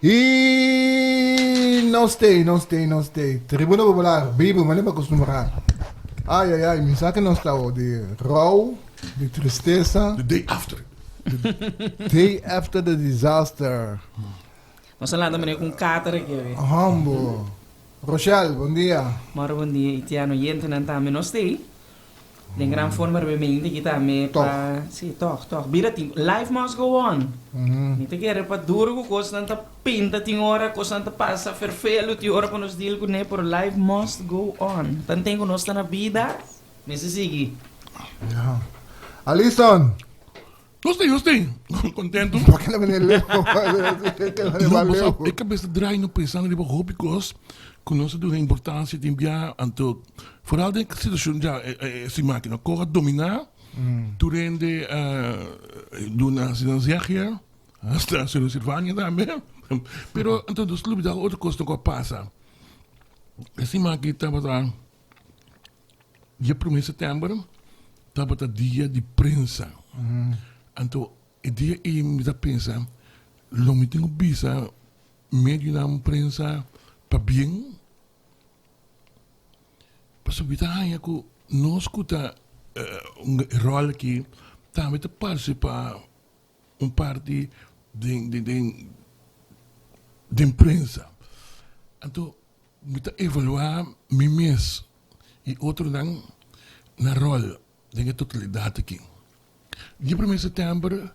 E não stay. Tribuna Popular, Bíblia, mas não acostumar. Ai, me saca não está de rouw, de tristeza. The day after. Day after the disaster. Nós falamos também com Qatar aqui. Humble. Rochelle, bom dia. Moro bom dia, Itiano Yente não está menos stay. De gran forma we meende kita me pa si toch bira ting life must go on. Niet kere pa duro ko constante pinta ting ora constante passa vervelo ti ora nos deal ko ne por life must go on. Tanteng ko nos na vida. Nesse sigi. Ja. Alison. Gostei. Contento. Por que não Ik heb best draaien op pensando de hoop ik was. Conosco de importância de enviar anto vooral de situação já se máquina corre dominar durante do na cidadania hasta a Silvânia também pero anto dos clubes da outra coisa que passa esse máquina estava lá dia 1 de setembro estava o dia de prensa anto o dia e me dá pensa lo me tenho bisa meio na prensa para bem. Para subir ako não escuta rol aqui também te participa parte de imprensa. Então, me ta evaluar mi mês e outro não na rol de totalidade aqui. Dia 1 de setembro,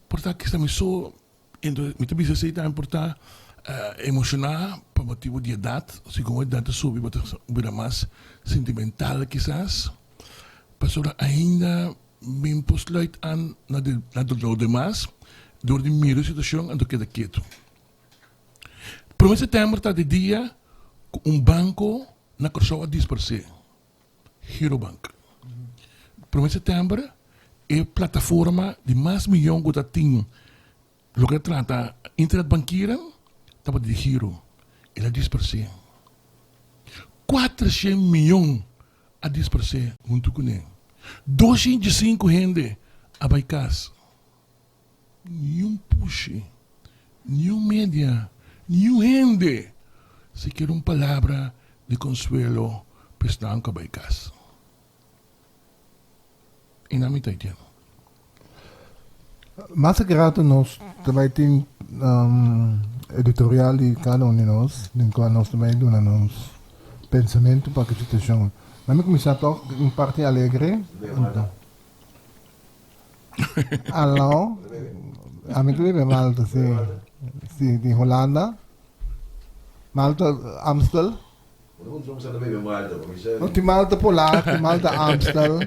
portanto, que estamos só me ta bisa sei também portanto emocionar por motivo de idade, se como a idade sobe, vira mais sentimental quizás, pastora ainda me posluit aan naar de demais, door die meer situação, en do que da quieto. 1 de setembro está de dia, banco na Corsoa 10%, Girobank. 1 de setembro é plataforma de mais milhão que tem, lo que trata internet banqueira, estava de giro, ele é 10%. 400 milhões a 10%, junto com ele. 205 gente a baicas. Nenhum puxe, nenhum média, nenhum gente. Se quer uma palavra de consuelo, prestando a baicas. E na mitad entendo. Mas grato nós também tem editorial de cada um de nós, em qual nós também damos pensamento para a situação. Vamos começar com parte alegre. Alô? Amigo de Malta, sim, de Holanda. Malta, Amstel. Não, de Malta Polar, de Malta Amstel.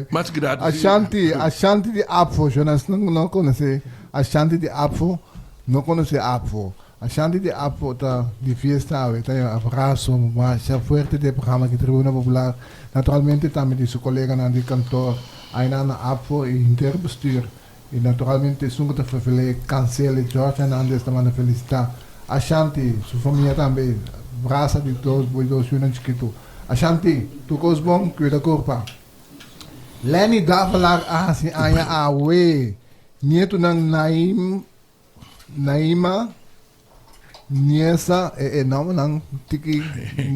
Mas grato. Ashanti de Apfo, Jonas não conhece. Ashanti de Apfo, não conhece Apfo. Ashanti de Apfo tá de fiesta, tá um abraço, mas já forte de programa que Tribuna Popular. Naturalmente também de seu colega na de cantor, ainda na Apfo e interbestuur. E naturalmente sunga te vervele cancele George Hernandez também na felicitar. Ashanti, sua família também. Braça de todos, boi dos unantes que tu. Ashanti, tu cos bom, cuida corpa. Lenny Davalar assim aya awe. Nieto ng Naima Niesa não nang tiki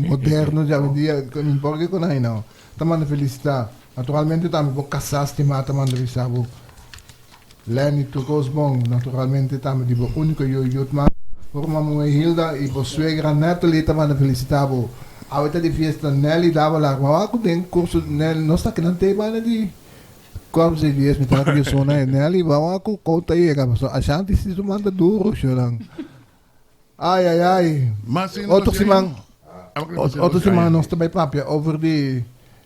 moderno já dia com importa com aí não. Tamanda felicitar. Naturalmente também vou casar estimar tamanda visabo. Lenny tu cos bom, naturalmente também de único eu mas por uma mulher Hilda e por suegra Natalie também felicitava. A outra de fiesta Nelly dava lá, mas eu tenho curso Nelly, não está que não tem mais de corpos de dias, me traga de sono Nelly, vamos com conta aí, a Shanti se tu manda duro, chorando. Ai. Outro semana nós também papia over de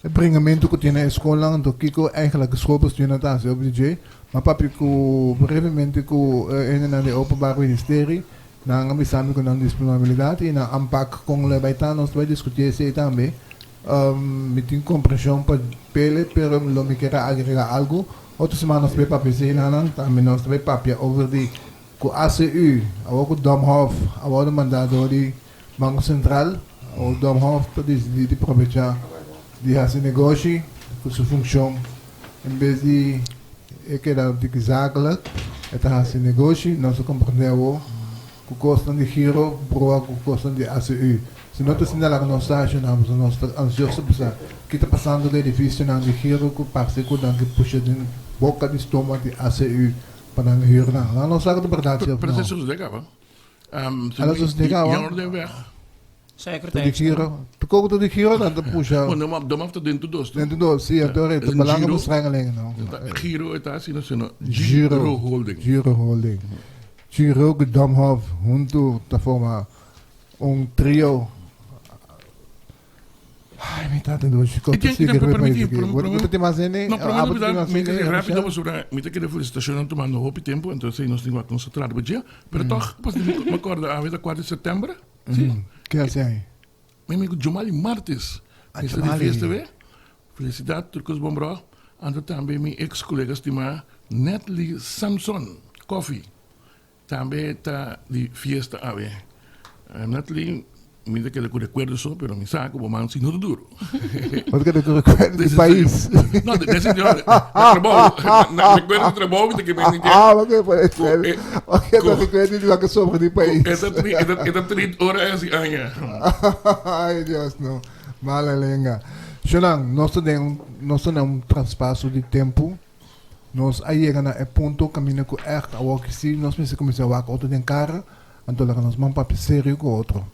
bringamento que tem na escola, do Kiko eigenlijk school sturen dat op DJ, maar papi ko brevemente ko na de openbaar ministerie. Na ambição com a disponibilidade e na AMPAC com o Baitão nós vamos discutir isso também. Me tem compreensão para pele, pero lo me quer agregar algo. Outra semana nós vamos para PC, também nós vamos para over de com ACU, com o Domhof, o mandador de Banco Central, o Domhof de aproveitar de fazer negócio com sua função em vez de que era de zakelijk, het is een negocie, nós compreendemos que custa de giro, broa que custa de ACU. Se nós estamos lá no estágio, nós estamos ansiosos para que está passando do edifício na de giro, que passa que que puxa de boca de estômago de ACU para não ir lá. Lá nós sabemos a verdade. Processo de legal, Alles is legal, Jammer de weg. Zeker De tijd. giro, te koken de giro, dan puxa. Dan mag het dentro dos. Dentro do, sim, adoro, É de um belangen giro. bestrengeling. Giro het as in een Giro. Giro holding. Giro holding. Giro Gedomhof, junto, da forma, trio. Ai, me tá tendo hoje. Ik denk dat permitir, Você tem mais nem? No, probablemente me rápido vamos sobre me que de felicitação tomando hopi tempo, então sei nós temos que concentrar o dia, pero toch pas me acordo a vida 4 de setembro. Sim. Que é assim? Meu amigo Jomali Martes. Esse de Jomali. festa ver. Felicidade Turcos Bombro. Ando também meu ex-colega estima Natalie Samson Coffee. Também tá de fiesta a ver. Natalie mira que le recuerdo só, pero mi saco, vou mandar no duro. Wat que eu recuerdo do país? Não, desse de trabalho. Recuerdo do trabalho que me Ah, ok, pode ser. Ok, eu recuerdo de que sobre do país. Essa 30 horas assim, anha. Ai, Deus, não. Malalenga. Xanang, nós temos transpasso de tempo. Nós aí chegamos a ponto caminho com echt, a que se nós precisamos começar a wakker outro de cara, então nós vamos para sério com outro.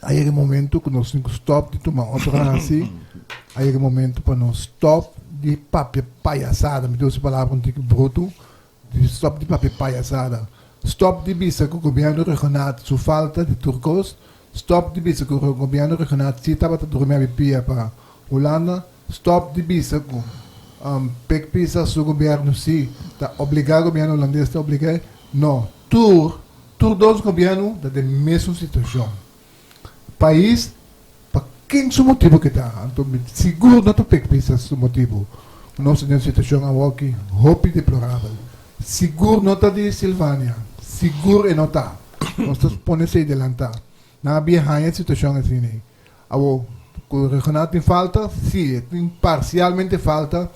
Aí é o momento que nós temos que stop de tomar outra assim. Aí é o momento para nós stop de papel palhaçada, me deu essa palavra um pouco bruto, de stop de papel palhaçada. Stop de bisa que o governo regional sua falta de turcos. Stop de bisa que o governo regional se estava a dormir pia para Holanda. Stop de bisa que pek pisa su governo si está obrigado o governo holandês está obrigado. Não, tour dos governos da mesma situação. País, para quem é o motivo que está? Então, seguro não tem que pensar o motivo. Nós temos uma situação aqui, roupa deplorável. Seguro não está de Silvânia. Seguro e não está. Nós estamos pondo se adelantar. Não havia a situação assim. O regional tem falta? Sim, tem parcialmente falta.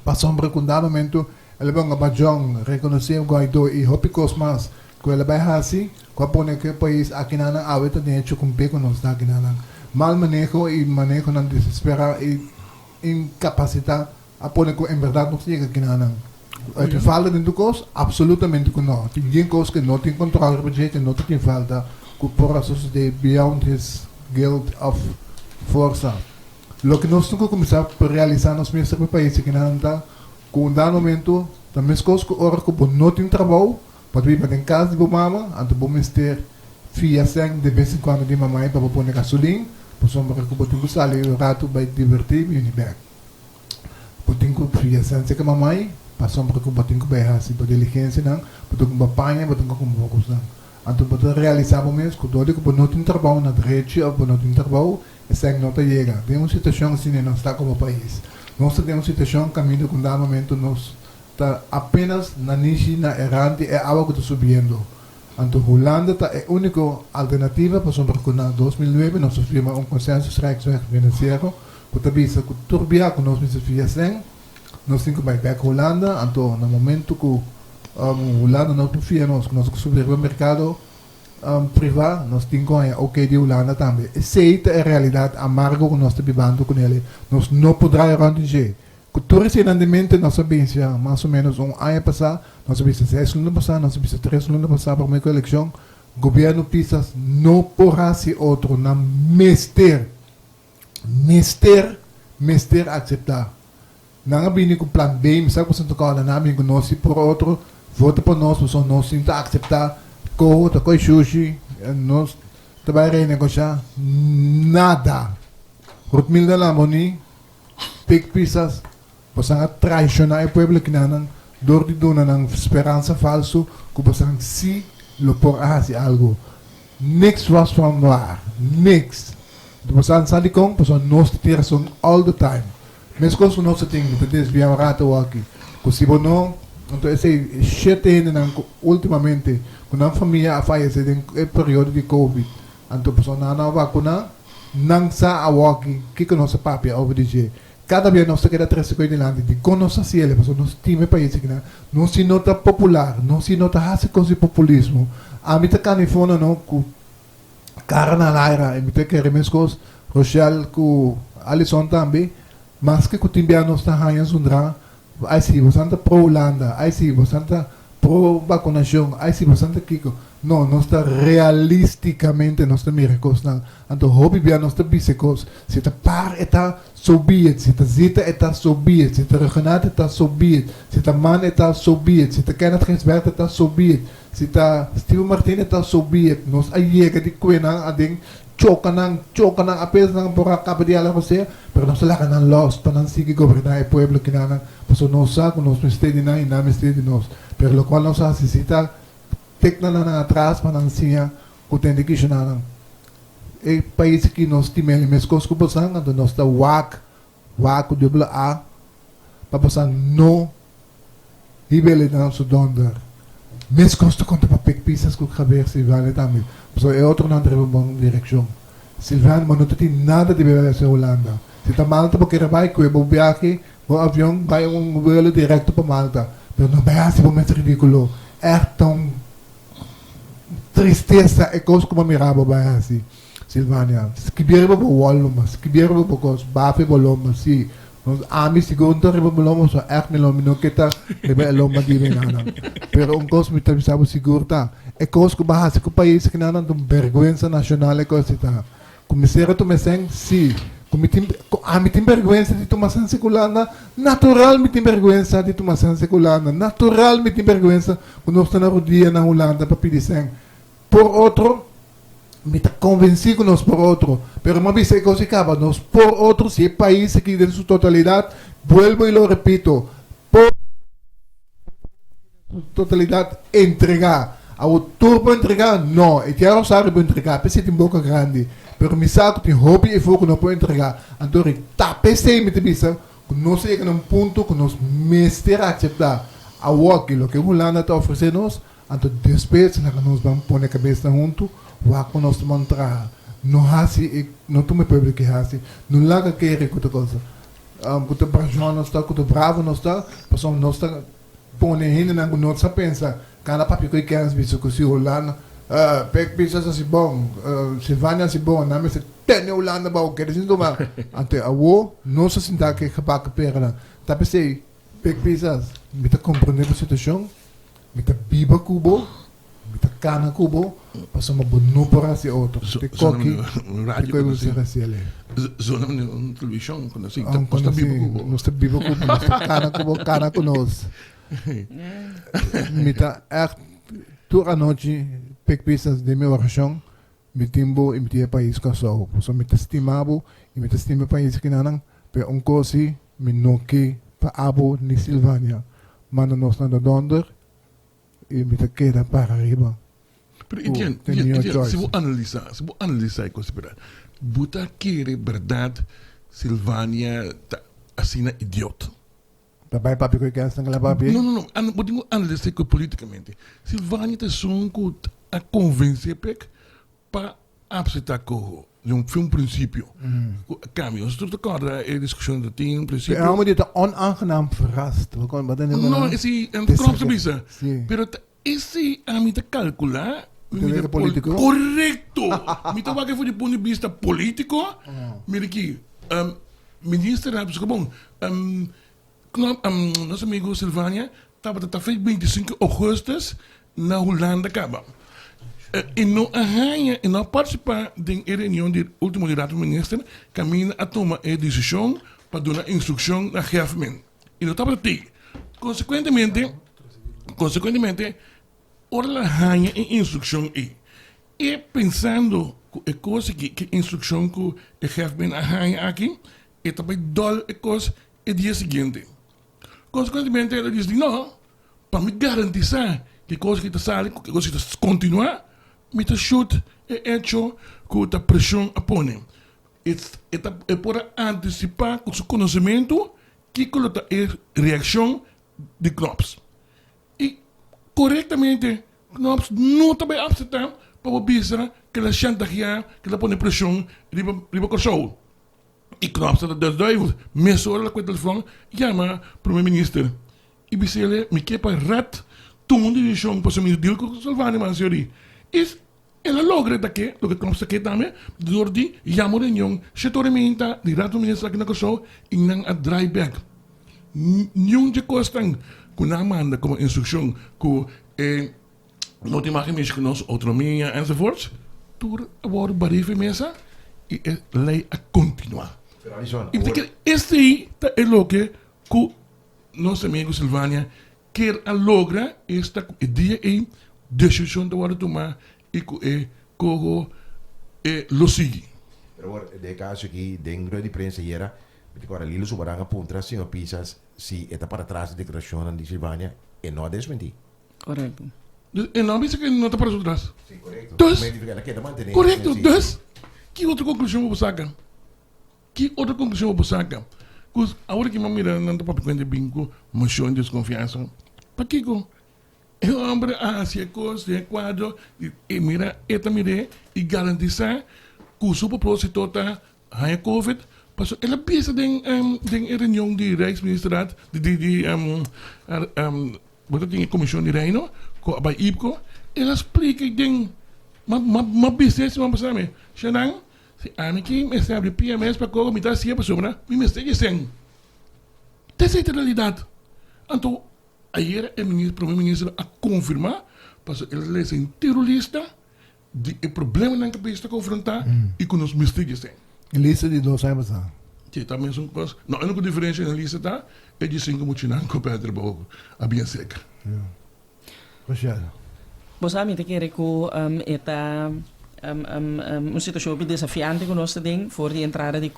Passamos para um dado momento, ele vai a reconhecer o Guaidó e roupa cosmas. Que ele vai assim, quando que o país aqui na área tem que cumprir com nós aqui na mal manejo e manejo não desesperar e incapacidade a pôr que em verdade não chega aqui na tem falta dentro coisa absolutamente que não tem coisa que não tem controle do budget não tem falta que por a sociedade beyond his guild of força o que nós temos que começar a realizar nos mesmos países aqui na com um dado momento também as coisas que ora que não tem trabalho pode vir para em casa de mama, então vamos ter filha sem de vez em quando de mamãe para pôr gasolina, para sombra que pode gostar o rato vai divertir e ir back. Pode ter filha sem que mamãe, para sombra que pode ter vai assim para diligência não, pode ter apanha, pode ter como poucos não. Então pode realizar o mesmo, quando que não tem trabalho na rede ou não tem trabalho, essa não está chega. Tem uma situação assim não está como país. Nós temos uma situação caminho com dá momento nós apenas na niche na errante é algo que está subindo. Então, Holanda é a única alternativa para sombra que na 2009 nós firmamos um consenso rijksweg financeiro que avisa que turbia que nós fizemos nós temos que ir para Holanda. Então, no momento que Holanda não confia nós que nós subir o mercado privado, nós temos que ok de Holanda também. Essa é a realidade amarga que nós estamos vivendo com ele. Nós não podemos arranjar. Cultura rendimento nós sabemos mais ou menos ano passado, nós sabemos 6 anos passado, nós sabemos 3 anos passado para a eleição, o governo pisa não porra se outro na mester aceitar. Não há bem com plano B, mas sabe que você toca na nave que nós por outro vota por nós, mas nós temos que aceitar coi sushi, nós trabalhamos negociar nada. R$1,000 da money, pig pisas você traicionar o povo que não dor de dona não esperança falso que você se lo por hacer algo next was from noir next você sabe como você nós temos all the time mas quando nós temos que desviar rato aqui que se não então esse shit ainda ultimamente quando a família a falece em período de covid então você não vacuna não sa a aqui que nossa papia over dizer cada vez nós queda 3 coisas delante de conosco se ele, mas nós time país que não se nota popular, não se nota hace coisa populismo. A mim tá canifona não com cara na laira, e me tá querer mescos Rochelle com Alisson também, mas que o time nós tá ganhando sundra, aí sim, você anda pro Holanda, aí sim, você anda pro vacunação, aí sim, você anda Kiko. Não, nós está realisticamente, nós está miracos, não. Então, hobby bem, nós está bisecos. Se está par, está sobiet. Se está zita, está sobiet. Se está regenat, está sobiet. Se está man, está sobiet. Se está Kenneth Gensberg, está sobiet. Se está Steve Martin, está sobiet. Nós ayega di kuena, ading choka nang, apes nang pura kapadiala ko siya. Pero nós lá kanang lost, panang sige gobernar el pueblo kinanang. Paso nós sa, kung nós mistedi na, ina mistedi nós. Pero lo cual nós asisita, tek na lang atrás para nang siya kutende ki siya nang país que nós timeli mescos ko basang ando nós ta wak o dubla a papasang no hibele na so donder mescos to conta papek pisas ko caber se vale também so é outro não treba bom direção Silvano mas não tem nada de beber sa Holanda se tá Malta porque vai ko bo viaje o avião vai voo direto para Malta pero não vai assim por mais ridículo é tão tristeza é coisa como mirava vai assim Silvânia escrever para o Wallo escrever para o coisa bafe boloma sim nós amis segundo riba boloma só é que não me que tá riba loma de nada pero coisa me também sabe seguro tá é coisa que bahasa que o país que não tem vergonha nacional é coisa tá começar a tomar sim me tem vergonha de tomar seculana natural me tem vergonha de tomar seculana natural me tem vergonha quando nós estamos na rodia na Holanda para pedir sangue por outro, me está convencido nós por outro, pero uma vez que se acaba, nós por outro, se é país aqui em sua totalidade, vuelvo e lo repito, por totalidade, entregar. Ao turbo entregar, não, e tinha sabe para entregar, pensei em boca grande, pero me saco tem hobby e foco não pode entregar, então tá, pensei me te bisa, que nós chega num ponto que nós mestre aceitar a aquilo que o Holanda está oferecendo nós. Então, depois, nós vamos pôr a cabeça junto, o nós vamos entrar. Não hasi, não tome público que hasi, não laga querer com outra coisa. Quando o brajão não está, quando o bravo não está, passamos nós está pôr ainda na nossa pensa, cada papi que quer as vezes que se Holanda, pek pisas assim bom, Silvânia assim bom, na mesa tem Holanda bom, quer dizer não ante a wo, não se sinta que capaz perna. Tá pensei, pek pisas, me tá compreendendo a situação. Mita biba kubo, mita kana kubo, paso mabuno para si outro. Te koki, te koki si rasiele. Zona na televisão, quando assim, costa biba kubo. Nós te biba kubo, nós te kana kunos. Mita tu a noite, pek pisas de meu oração, mitimbo e mitia país kasau. Paso mita estimabo e mita estima país que nanang, pe onkosi, minoki, pa abo ni Silvânia. Mano nós na donder, e me queda para arriba. Pero se vou analisar a coisa, buta querer verdade, Silvânia assim na idiota. Papai, papi, que quer essa papi? Não, vou analisar politicamente. Silvânia tem som que a convencer para aceitar com um princípio. Caminho, se tu recorda a discussão do time, princípio. É uma dita onaangenaam verrast. Não, esse é um klopt bisa. Pero esse a mim te calcular político. Correto. Me te wakker voor die ponto de vista político. Mira aqui, ministro da bom, nosso amigo Silvânia estava até 25 de agosto na Holanda acaba. E não arranha e não participar da reunião do último diretor-ministro, caminha a tomar a decisão para dar instrução na government. E não estava até. Consequentemente, ora arranha a instrução e pensando que a coisa que a instrução que o government arranha aqui, e também dói a coisa é dia seguinte. Consequentemente, ele diz, não, para me garantizar que a coisa que está saindo, que a coisa que está continuar, me está chute é hecho com a pressão a pôr. É para antecipar com seu conhecimento que coloca a reação de Knops. E, corretamente, Knops não está bem aceitar para o bisa que ela chantagear, que ela põe pressão riba corção. ik knap dat de duivel. Meestal la kwa telefoon. Ja, maar premier-minister. Ibisele, mi kepa rat. Toen die jong pas een deal kon salvani man serie. Is ela logra daqui, do que knap sake dame, door die jammer en jong. Setore minta, die rat minister aqui na koso, inang a dry back. Njong je kostang. Kuna manda como instrucção ku não te imagem mesmo com nossa autonomia enzovoorts. Toer worden barieve mesa e lei a continuar. E porque este aí é o que nosso amigo Silvânia quer a logra esta dia em decisão de worden tomar e que lo sigue. Pero de caso aqui dentro de prensa era agora Lilo Subaranga contra senhor Pisas se está para trás da declaração de Silvânia e não desmentir. Correto. En não pensa que não está para trás. Sim, correto. Dus, manter correto, dus, que outra conclusão vou sacar? Que outra conclusão vou sacar? Porque agora que eu miro não está para quando bingo, moção de desconfiança. Para que o homem se é coisa, se é quadro, e mira, eta mire, e garantizar que o superpropósito está a Covid. Pas ela pensa den reunião de Rijksministeraat, wat dat ding comissão de Reino, bij IPCO, ela explica den, maar business maar besame. Senang, se amiki me sabe PMS para como me dá sia pessoa, me mestege sen. Essa é a realidade. Então, ayer o primeiro-ministro a confirmar, pas ela é um terrorista, de problema não que está confrontar e com os mestege sen. Lista de 2 anos. Sim, também são coisas. Não, a única diferença na lista tá é de 5 mutinang com Pedro Bogo, a bem seca. Rachel. Você sabe que esta uma situação bem desafiante com nós também, for de entrada de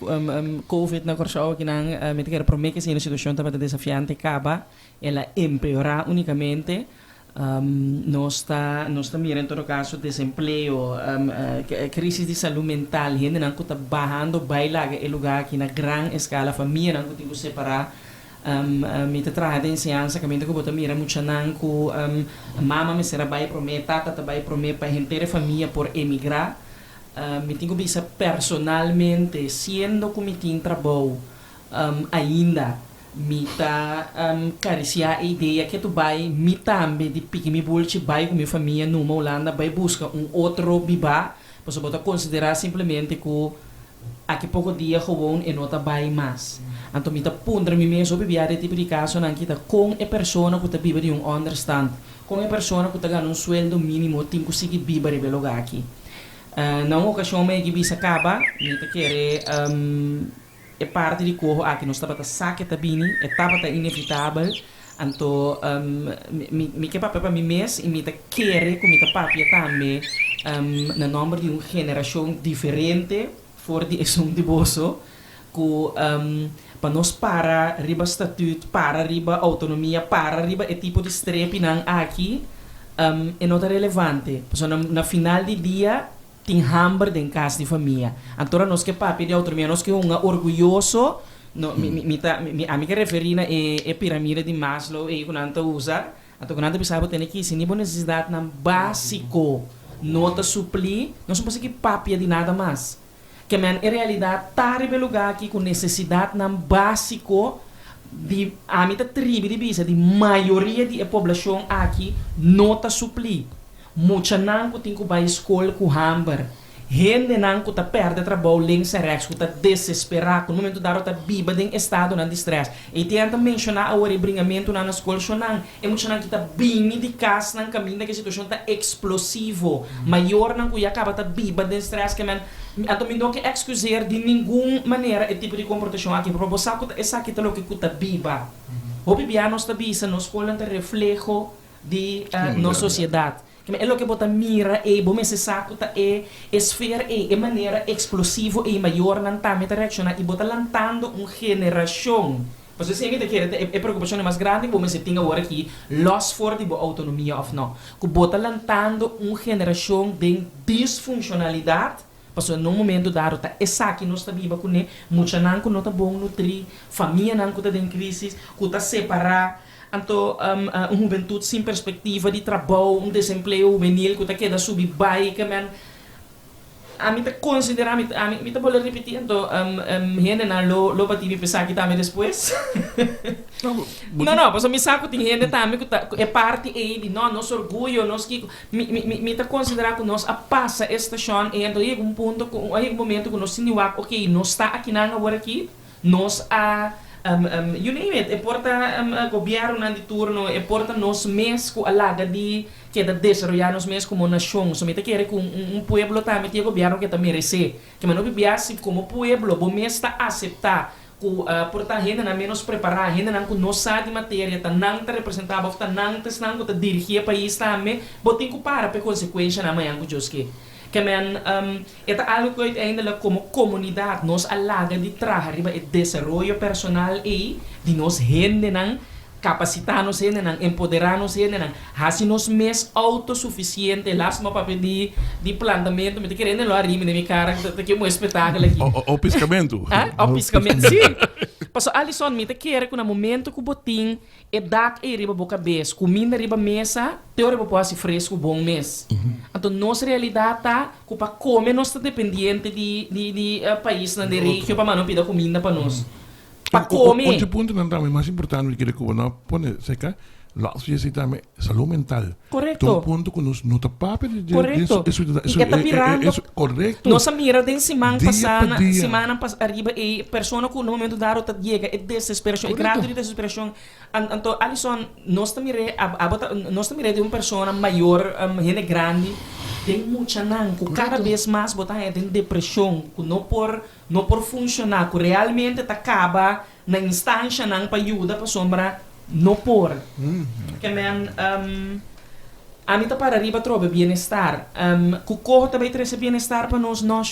Covid na Corsau, que não, me quero prometer que se a situação estava desafiante acaba, ela empeorar unicamente. Nós está mirando em todo caso desemprego, crise de saúde mental, gente não está barrando bailar é lugar aqui na grande escala, família não tem que separar, me traz a ensinança que me tem que botar mira muito não que mama me será vai prometer, tata vai prometer para a inteira família por emigrar, me tem que pensar personalmente, sendo que me tem trabalho ainda me tá cariciar a ideia que tu vai me também de pique me bolche vai com minha família numa Holanda vai buscar outro biba para botar considerar simplesmente que aqui pouco dia gewoon e não tá vai mais então me tá pondre me mesmo bebia de tipo de caso não que tá com a pessoa que tá biba de understand com a pessoa que tá ganhando sueldo mínimo tem que seguir biba de lugar aqui não ocasião me que bisa acaba me tá querer é parte de corpo aqui nós estava saque tabini etapa inevitável então me que papel para mim mesmo e me tá querer com me tá papel também na nome de uma geração diferente for de som de bolso que para nós para riba estatuto para riba autonomia para riba é tipo de strepe não aqui é não relevante porque na final de dia tem hambre em casa de família. Então nós que papi de autonomia, nós que orgulhoso, a mim que referir na pirâmide de Maslow e quando anta usa, então quando anta pensava tem que se nível necessidade na básico, nota suplir, nós não conseguimos papi de nada mais. Que man em realidade tá em lugar aqui com necessidade na básico de a mim tá tribo de bisa de maioria da população aqui nota suplir. Muita não que tem que ir à escola com hambre. Gente não que está perde trabalho, links e rechts, que está desesperado. No momento da rota biba em estado de estresse. E tenta mencionar o rebringamento na escola, não. É muito não que está bem de casa, não caminho que a situação está explosivo. Maior não que acaba está biba de estresse, que man. Então me dou que excusar de nenhuma maneira esse tipo de comportação aqui. Para você que essa aqui está louco que está biba. O bibiano está bisa, na escola está reflexo de nossa sociedade. É o que bota mira e bom esse saco tá esfera e maneira explosiva e maior não tá me reaccionar e bota lantando uma geração. Você sei que é preocupação mais grande bom se tinha agora aqui loss for de autonomia ou não. Que bota lantando uma geração de disfuncionalidade. Passou no momento da rota essa aqui nós está viva com né muita não que não tá bom nutrir família não que tá em crise que tá separar. Então, uma juventude sem perspectiva de trabalho, desemprego juvenil, que está queda subir bike, man. a mim te considerar, a mim te vou repetir, então, gente na lo bativi pensar que também depois. Não, mas me saco tem gente também que é parte ele, não, nosso orgulho, nós que me te considerar que nós a passa estação e então aí um ponto, aí um momento que nós sinua, ok, nós está aqui na agora aqui, nós a you name it, importa governo na de turno, importa nós mesmos com a laga de que da desarrollar nós mesmos como nação, so me te quer com pueblo também tem governo que também merece, que mas não bibiase como pueblo, bom mesmo está aceitar ku porta gente na menos preparar, gente não com nossa de matéria, tá não tá representava, tá não tá dirigir país também, botem que para per consequência na manhã com Joski. Que men eta algo que ainda como comunidade nós alaga de trabalhar riba e desenvolvimento personal e de nós gente não capacitar nos gente não empoderar nos gente não assim nós mes autossuficiente las ma papel de plantamento me te querendo lá rime de minha cara que um espetáculo aqui O piscamento. o piscamento sim passo Alison me te quer que no momento que o botim e dá e riba boca bes comida riba mesa teoria pode ser fresco bom mês então nossa realidade tá que para comer nós está dependente de país na de região para não pedir comida para nós para comer Outro ponto não também mais importante que eu não pone seca lá se esse também saúde mental. Correto. Então ponto que nós não tapar de correto isso e tá virando correto. nossa mira de semana Dia passada pa dia. semana arriba e pessoa que no momento da rota chega é desesperação é grado de desesperação então Alison nós também nós também de uma pessoa maior gente grande tem muita não que cada vez mais botar em depressão que não por funcionar que realmente tá acaba na instância não para ajuda para sombra não por que men a mim tá para arriba trobe bem-estar que o corpo também traz bem-estar para nós não